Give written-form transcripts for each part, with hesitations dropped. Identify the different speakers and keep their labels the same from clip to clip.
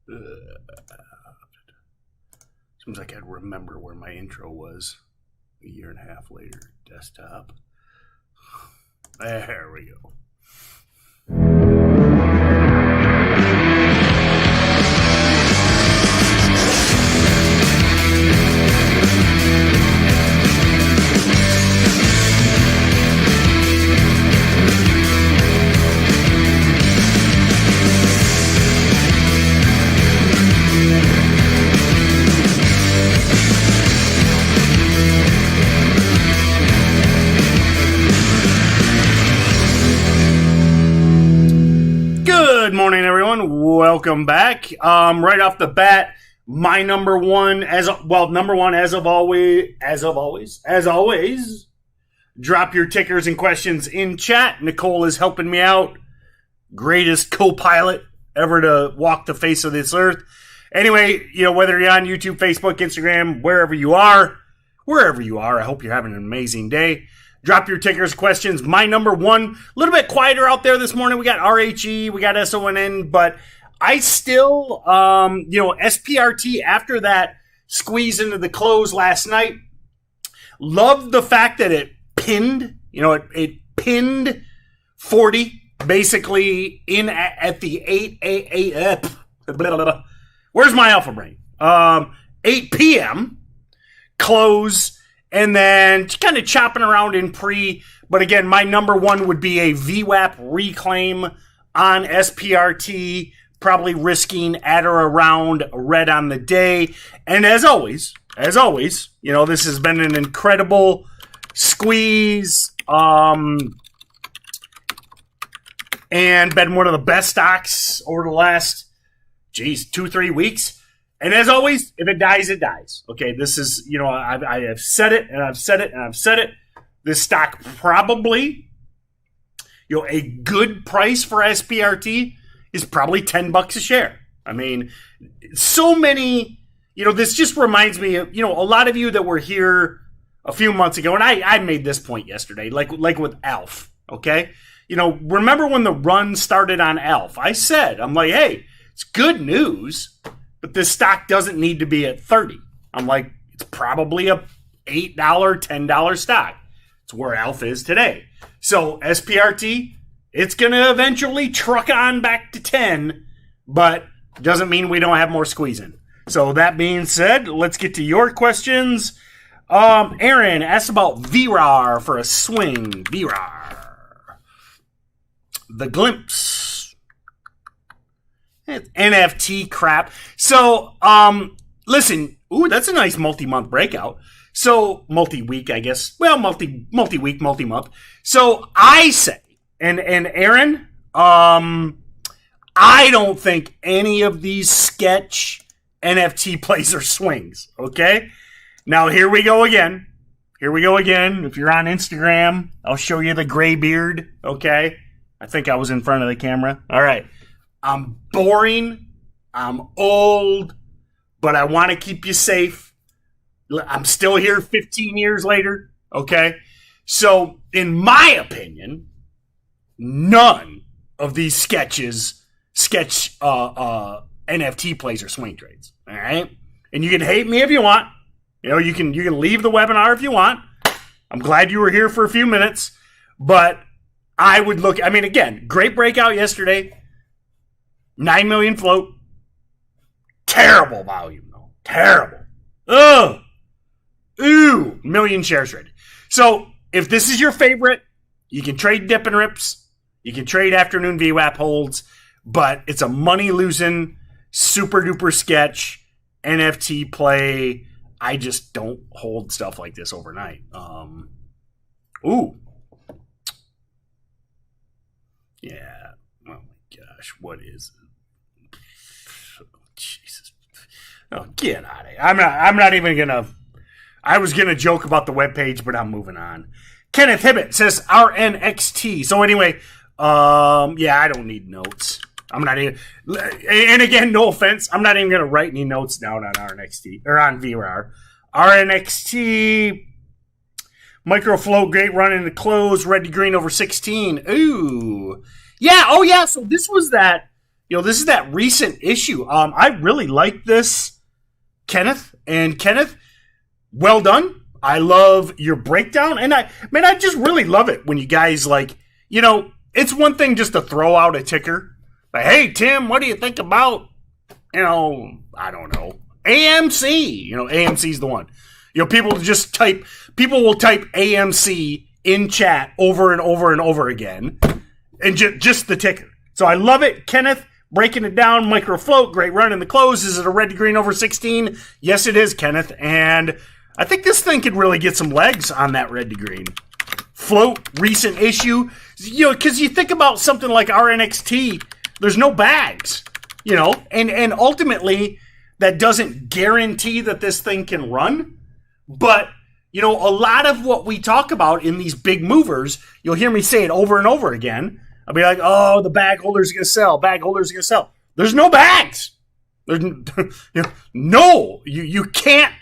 Speaker 1: Seems like I'd remember where my intro was a year and a half later. Desktop. There we go. Good morning, everyone. Welcome back. Right off the bat, my number one as always. Drop your tickers and questions in chat. Nicole is helping me out. Greatest co-pilot ever to walk the face of this earth. Anyway, whether you're on YouTube, Facebook, Instagram, wherever you are, I hope you're having an amazing day. Drop your tickers, questions. My number one, a little bit quieter out there this morning. We got RHE, we got SONN, but I still, SPRT after that squeeze into the close last night. Loved the fact that it pinned, it pinned 40 basically in at the 8 where's my alpha brain? 8 p.m. close. And then kind of chopping around in pre. But again, my number one would be a VWAP reclaim on SPRT, probably risking at or around red on the day. And as always, this has been an incredible squeeze and been one of the best stocks over the last, 2-3 weeks. And as always, if it dies, it dies. Okay, this is, I have said it, and I've said it, and I've said it. This stock probably, a good price for SPRT is probably $10 a share. I mean, so many, this just reminds me of, a lot of you that were here a few months ago, and I made this point yesterday, like with ALF, okay? Remember when the run started on ALF? I said, I'm like, hey, it's good news, but this stock doesn't need to be at 30. I'm like, it's probably a $8, $10 stock. It's where ALF is today. So SPRT, it's going to eventually truck on back to 10, but doesn't mean we don't have more squeezing. So that being said, let's get to your questions. Aaron asked about VRAR for a swing. VRAR. The glimpse. It's NFT crap. So, listen. Ooh, that's a nice multi-month breakout. So, multi-week, I guess. Well, multi-week, multi-month. So, I say, and Aaron, I don't think any of these sketch NFT plays are swings, okay? Now, here we go again. If you're on Instagram, I'll show you the gray beard, okay? I think I was in front of the camera. All right. I'm boring, I'm old, but I want to keep you safe. I'm still here 15 years later, okay? So, in my opinion, none of these sketch NFT plays are swing trades, all right? And you can hate me if you want. You can leave the webinar if you want. I'm glad you were here for a few minutes, but I would look, again, great breakout yesterday. 9 million float. Terrible volume, though. Terrible. Ugh. Ooh. Million shares traded. So, if this is your favorite, you can trade dip and rips. You can trade afternoon VWAP holds. But it's a money-losing, super-duper sketch NFT play. I just don't hold stuff like this overnight. Ooh. Yeah. Oh, my gosh. What is it? Jesus. Oh, get out of here. I'm not even going to. I was going to joke about the webpage, but I'm moving on. Kenneth Hibbett says RNXT. So anyway, I don't need notes. I'm not even. And again, no offense. I'm not even going to write any notes down on RNXT or on VRAR. RNXT. Microfloat, great run in the close. Red to green over 16. Ooh. Yeah. Oh, yeah. So this was that. this is that recent issue. I really like this, Kenneth. And Kenneth, well done. I love your breakdown. And I just really love it when you guys it's one thing just to throw out a ticker. Like, hey, Tim, what do you think about, I don't know, AMC? AMC's the one. People will type AMC in chat over and over and over again. And just the ticker. So I love it. Kenneth, breaking it down. Microfloat, great run in the close. Is it a red to green over 16? Yes, it is, Kenneth. And I think this thing could really get some legs on that red to green. Float, recent issue. Because you think about something like RNXT, there's no bags. And ultimately, that doesn't guarantee that this thing can run. But, a lot of what we talk about in these big movers, you'll hear me say it over and over again. I'll be like, oh, the bag holder's going to sell. Bag holder's going to sell. There's no bags. There's no. You can't.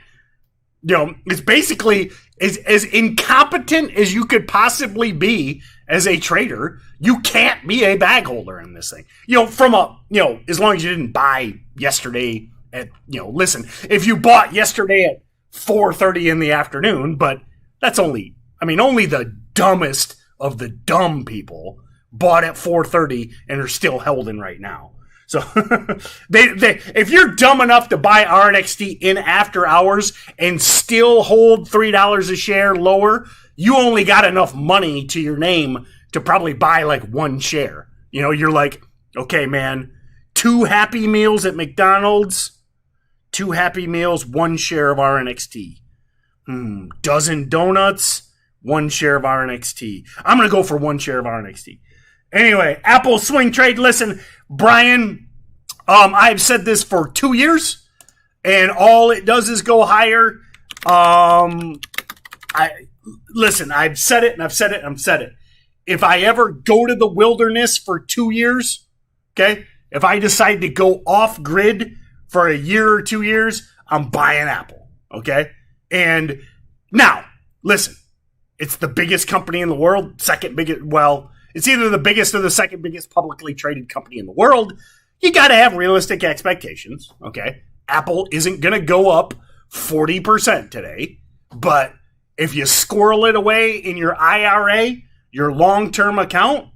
Speaker 1: It's basically as incompetent as you could possibly be as a trader. You can't be a bag holder in this thing. As long as you didn't buy yesterday at, listen, if you bought yesterday at 4:30 in the afternoon, but that's only the dumbest of the dumb people bought at 4:30 and are still holding right now. So if you're dumb enough to buy RNXT in after hours and still hold $3 a share lower, you only got enough money to your name to probably buy like one share. You're like, okay, man, 2 Happy Meals at McDonald's, 2 Happy Meals, 1 share of RNXT. Dozen donuts, 1 share of RNXT. I'm going to go for 1 share of RNXT. Anyway, Apple swing trade. Listen, Brian, I've said this for 2 years, and all it does is go higher. I've said it, and I've said it, and I've said it. If I ever go to the wilderness for 2 years, okay, if I decide to go off grid for a year or 2 years, I'm buying Apple, okay? And now, listen, it's the biggest company in the world, second biggest, it's either the biggest or the second biggest publicly traded company in the world. You got to have realistic expectations, okay? Apple isn't going to go up 40% today, but if you squirrel it away in your IRA, your long-term account,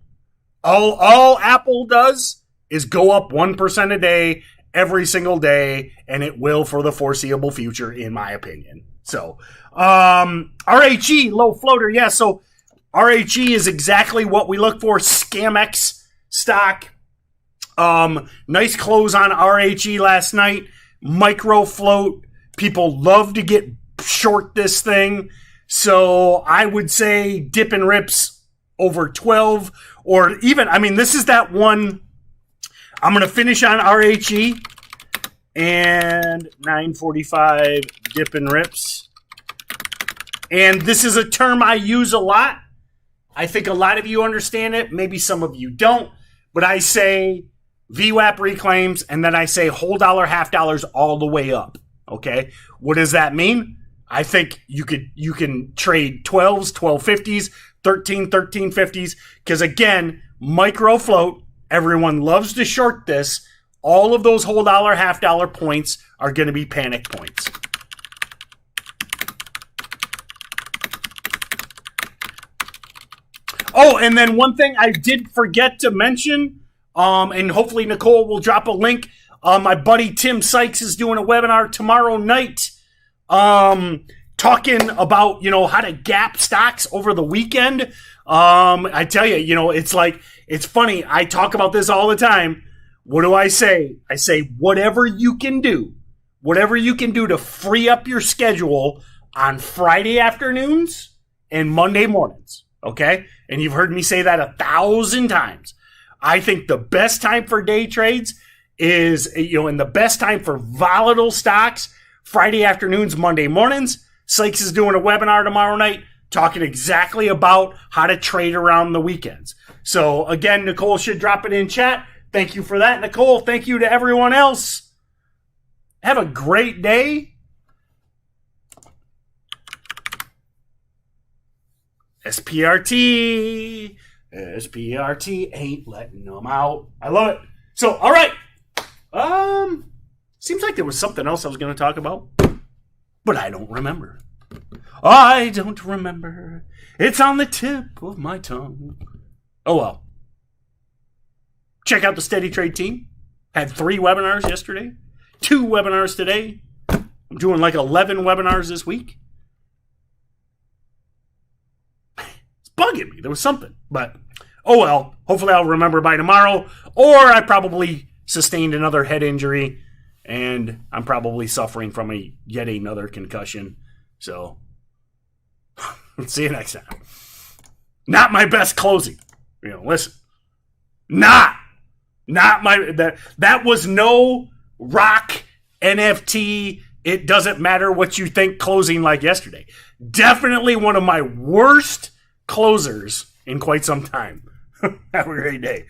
Speaker 1: all Apple does is go up 1% a day every single day, and it will for the foreseeable future, in my opinion. So, RHE, low floater, yeah, so RHE is exactly what we look for. ScamX stock. Nice close on RHE last night. Microfloat. People love to get short this thing. So I would say dip and rips over 12. Or even, this is that one. I'm going to finish on RHE. And 945 dip and rips. And this is a term I use a lot. I think a lot of you understand it. Maybe some of you don't. But I say VWAP reclaims, and then I say whole dollar, half dollars all the way up. Okay? What does that mean? I think you can trade 12s, 1250s, 1350s. Because again, microfloat, everyone loves to short this. All of those whole dollar, half dollar points are going to be panic points. Oh, and then one thing I did forget to mention, and hopefully Nicole will drop a link. My buddy Tim Sykes is doing a webinar tomorrow night talking about, how to gap stocks over the weekend. I tell you, it's funny. I talk about this all the time. What do I say? I say whatever you can do to free up your schedule on Friday afternoons and Monday mornings. Okay? And you've heard me say that 1,000 times. I think the best time for day trades is, and the best time for volatile stocks, Friday afternoons, Monday mornings. Sykes is doing a webinar tomorrow night talking exactly about how to trade around the weekends. So again, Nicole should drop it in chat. Thank you for that, Nicole. Thank you to everyone else. Have a great day. SPRT ain't letting them out. I love it. So, all right. Seems like there was something else I was going to talk about, but I don't remember. I don't remember. It's on the tip of my tongue. Oh well. Check out the Steady Trade team. Had 3 webinars yesterday, 2 webinars today. I'm doing like 11 webinars this week. It's bugging me. There was something, but oh well. Hopefully I'll remember by tomorrow, or I probably sustained another head injury, and I'm probably suffering from yet another concussion. So, see you next time. Not my best closing. Listen. Not my, that was no rock NFT. It doesn't matter what you think closing like yesterday. Definitely one of my worst closers in quite some time. Have a great day.